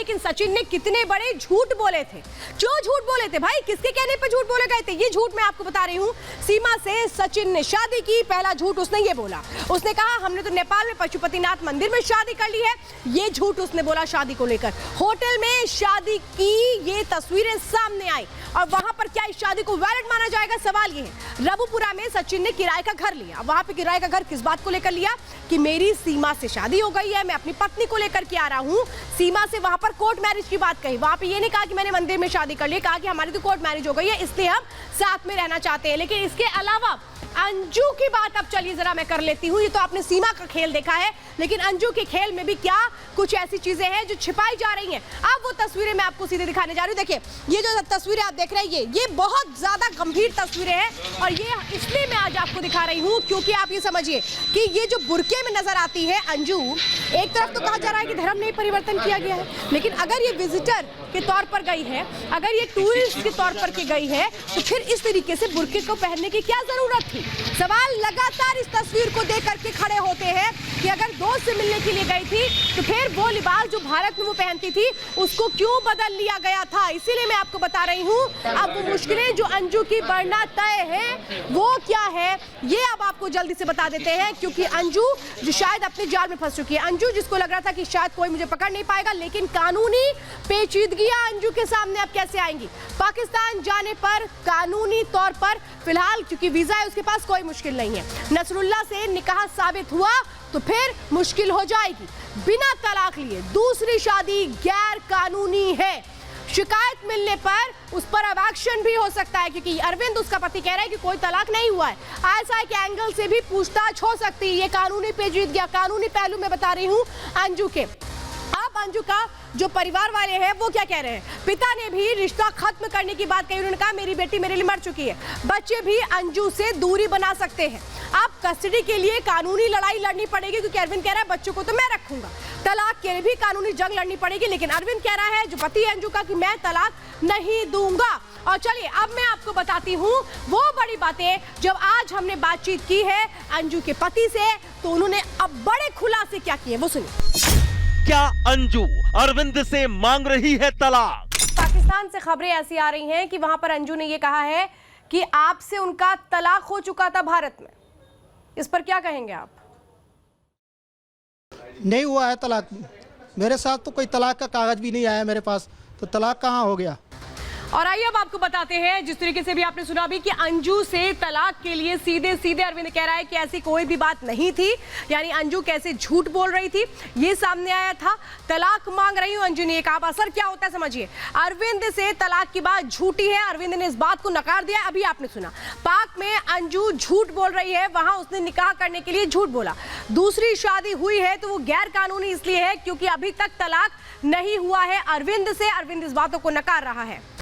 लेकिन सचिन ने कितने बड़े झूठ बोले थे। क्यों झूठ बोले थे भाई, किसके कहने पे झूठ बोले गए थे? ये झूठ मैं आपको बता रही हूँ। सीमा से सचिन ने शादी की, पहला झूठ उसने ये बोला, उसने कहा हमने तो नेपाल में पशुपतिनाथ मंदिर में शादी कर ली है। ये झूठ उसने बोला शादी को लेकर। होटल में शादी की ये तस्वीरें सामने आई और वहां पर क्या इस शादी को वैलिड माना जाएगा? सवाल ये है। रबुपुरा में सचिन ने किराए का घर लिया। वहां पे किराए का घर किस बात को लेकर लिया? कि मेरी सीमा से शादी हो गई है, मैं अपनी पत्नी को लेकर के आ रहा हूं। सीमा से वहां पर कोर्ट मैरिज की बात कही। वहां पे ये नहीं कहा कि मैंने मंदिर में शादी कर ली, कहा कि हमारी तो कोर्ट मैरिज हो गई है इसलिए हम साथ में रहना चाहते हैं। लेकिन इसके अलावा अंजू की बात अब चलिए जरा मैं कर लेती हूँ। ये तो आपने सीमा का खेल देखा है, लेकिन अंजू के खेल में भी क्या कुछ ऐसी चीजें हैं जो छिपाई जा रही हैं। अब वो तस्वीरें मैं आपको सीधे दिखाने जा रही हूँ। देखिए ये जो तस्वीरें आप देख रहे हैं ये बहुत ज्यादा गंभीर तस्वीरें हैं और ये इसलिए मैं आज आपको दिखा रही हूँ क्योंकि आप ये समझिए कि ये जो बुर्के में नजर आती है अंजू, एक तरफ तो कहा जा रहा है कि धर्म नहीं परिवर्तन किया गया है, लेकिन अगर ये विजिटर के तौर पर गई है, अगर ये टूरिस्ट के तौर पर के गई है, तो फिर इस तरीके से बुर्के को पहनने की क्या जरूरत थी? सवाल लगातार इस तस्वीर को देख करके खड़े होते हैं कि अगर दोस्त से मिलने के लिए गई थी तो फिर वो लिबास जो भारत में वो पहनती थी उसको क्यों बदल लिया गया था? इसीलिए मैं आपको बता रही हूँ अब वो मुश्किलें जो अंजू की बढ़ना तय है वो क्या है, ये अब आपको जल्दी से बता देते हैं। क्योंकि अंजू जो शायद अपने जाल में फंस चुकी है, अंजू जिसको लग रहा था कि शायद कोई मुझे पकड़ नहीं पाएगा, लेकिन कानूनी पेचीदगियां अंजू के सामने अब कैसे आएंगी? पाकिस्तान जाने पर कानूनी तौर पर फिलहाल क्योंकि वीजा है उसके पास कोई मुश्किल नहीं है। नसरुल्लाह से निकाह साबित हुआ तो फिर मुश्किल हो जाएगी। बिना तलाक लिए दूसरी शादी गैर कानूनी है। शिकायत मिलने पर उस पर अब एक्शन भी हो सकता है क्योंकि अरविंद उसका पति कह रहा है कि कोई तलाक नहीं हुआ है। आईएसआई के एंगल से भी पूछताछ हो सकती है। ये कानूनी पेचीदगियां, कानूनी पहलू में बता रही हूं अंजू के। अब अंजू का जो परिवार वाले हैं वो क्या कह रहे हैं? पिता ने भी रिश्ता खत्म करने की बात कही। उन्होंने कहा मेरी बेटी मेरे लिए मर चुकी है, बच्चे भी अंजू से दूरी बना सकते हैं। अब कस्टडी के लिए कानूनी लड़ाई लड़नी पड़ेगी क्योंकि अरविंद कह रहा है बच्चों को तो मैं रखूंगा। तलाक के लिए भी कानूनी जंग लड़नी पड़ेगी, लेकिन अरविंद कह रहा है जो पति है अंजू का कि मैं तलाक नहीं दूंगा। और चलिए अब मैं आपको बताती हूँ वो बड़ी बातें जब आज हमने बातचीत की है अंजू के पति से, तो उन्होंने अब बड़े खुलासे क्या किए वो सुनिए। क्या अंजू अरविंद से मांग रही है तलाक? पाकिस्तान से खबरें ऐसी आ रही हैं कि वहां पर अंजू ने ये कहा है कि आपसे उनका तलाक हो चुका था भारत में। इस पर क्या कहेंगे आप? नहीं हुआ है तलाक, मेरे साथ तो कोई तलाक का कागज भी नहीं आया मेरे पास, तो तलाक कहाँ हो गया? और आइए अब आपको बताते हैं, जिस तरीके से भी आपने सुना भी कि अंजू से तलाक के लिए सीधे सीधे अरविंद कह रहा है कि ऐसी कोई भी बात नहीं थी, यानी अंजू कैसे झूठ बोल रही थी ये सामने आया था। तलाक मांग रही हूं अंजू ने कहा। अब असर क्या होता है समझिए। अरविंद से तलाक की बात झूठी है, अरविंद ने इस बात को नकार दिया। अभी आपने सुना पाक में अंजू झूठ बोल रही है, वहां उसने निकाह करने के लिए झूठ बोला। दूसरी शादी हुई है तो वो गैर कानूनी इसलिए है क्योंकि अभी तक तलाक नहीं हुआ है अरविंद से। अरविंद इस बातों को नकार रहा है।